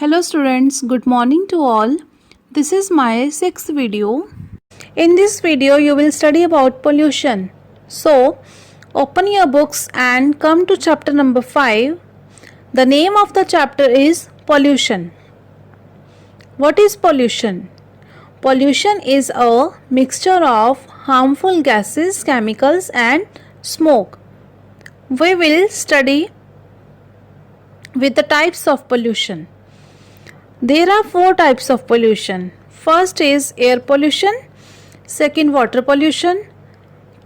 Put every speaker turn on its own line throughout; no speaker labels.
Hello students, good morning to all. This is my sixth video. In this video you will study about pollution. So open your books and come to chapter number 5. The name of the chapter is pollution. What is pollution? Pollution is a mixture of harmful gases, chemicals and smoke. We will study with the types of pollution. There are 4 types of pollution. First is air pollution, second water pollution,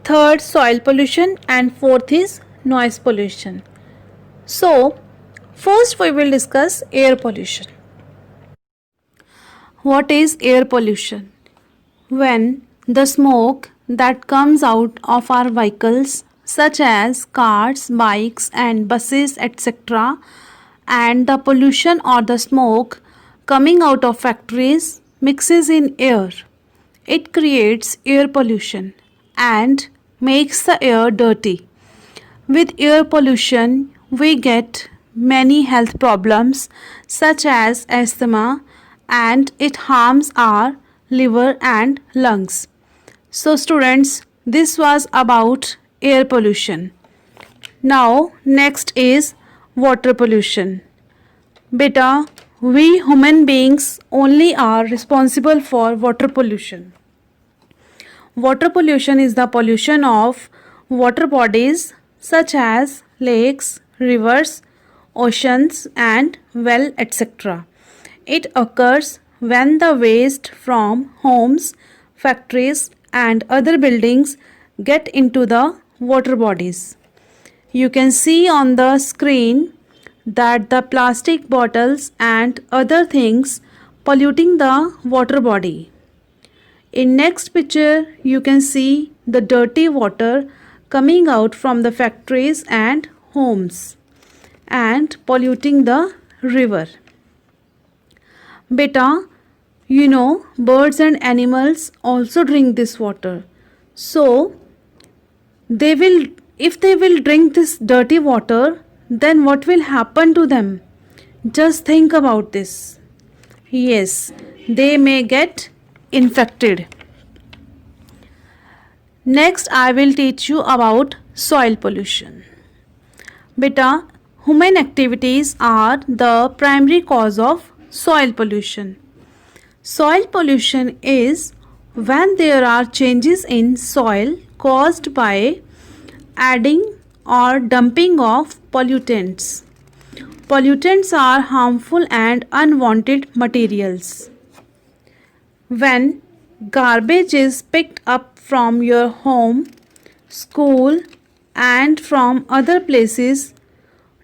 third soil pollution and fourth is noise pollution. So, first we will discuss air pollution. What is air pollution? When the smoke that comes out of our vehicles such as cars, bikes and buses etc. and the pollution or the smoke coming out of factories mixes in air. It creates air pollution and makes the air dirty. With air pollution, we get many health problems such as asthma and it harms our liver and lungs. So students, this was about air pollution. Now next is water pollution. Beta, we human beings only are responsible for water pollution. Water pollution is the pollution of water bodies such as lakes, rivers, oceans and well etc. It occurs when the waste from homes, factories and other buildings get into the water bodies. You can see on the screen that the plastic bottles and other things polluting the water body. In next picture you can see the dirty water coming out from the factories and homes and polluting the river. Beta, you know birds and animals also drink this water. So if they will drink this dirty water, then what will happen to them? Just think about this. Yes, they may get infected. Next, I will teach you about soil pollution. Beta, human activities are the primary cause of soil pollution. Soil pollution is when there are changes in soil caused by adding or dumping of pollutants. Pollutants are harmful and unwanted materials. When garbage is picked up from your home, school and from other places,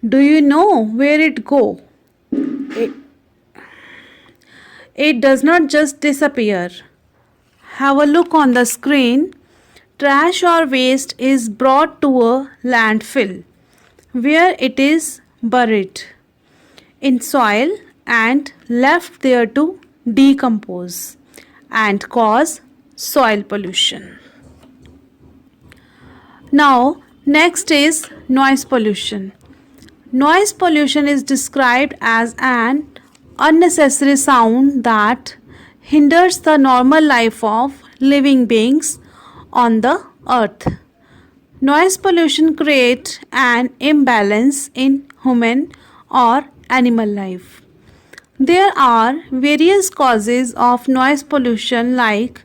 do you know where it go? It does not just disappear. Have a look on the screen. Trash or waste is brought to a landfill where it is buried in soil and left there to decompose and cause soil pollution. Now next is noise pollution. Noise pollution is described as an unnecessary sound that hinders the normal life of living beings on the earth. Noise pollution creates an imbalance in human or animal life. There are various causes of noise pollution like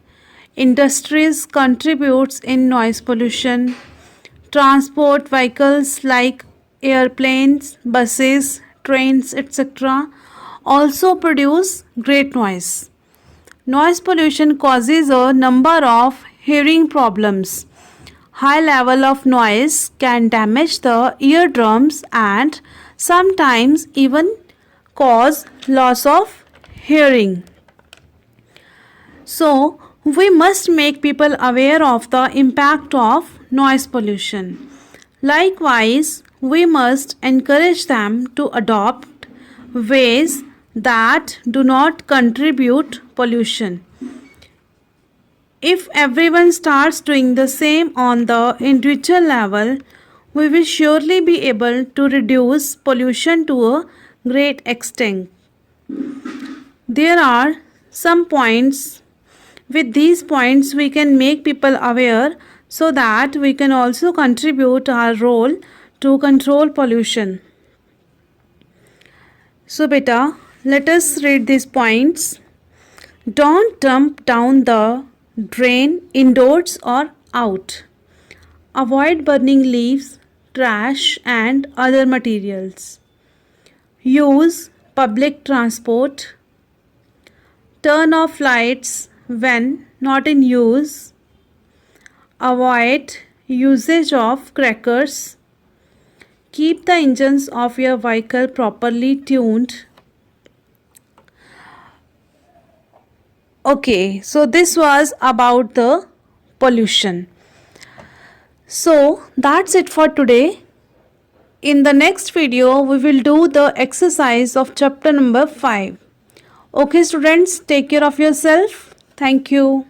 industries contributes in noise pollution, transport vehicles like airplanes, buses, trains etc. also produce great noise. Noise pollution causes a number of hearing problems. High level of noise can damage the eardrums and sometimes even cause loss of hearing. So, we must make people aware of the impact of noise pollution. Likewise, we must encourage them to adopt ways that do not contribute pollution. If everyone starts doing the same on the individual level, we will surely be able to reduce pollution to a great extent. There are some points. With these points, we can make people aware so that we can also contribute our role to control pollution. So, beta, let us read these points. Don't dump down the drain indoors or out. Avoid burning leaves, trash, and other materials. Use public transport. Turn off lights when not in use. Avoid usage of crackers. Keep the engines of your vehicle properly tuned. Okay, so this was about the pollution. So that's it for today. In the next video, we will do the exercise of chapter number 5. Okay, students, take care of yourself. Thank you.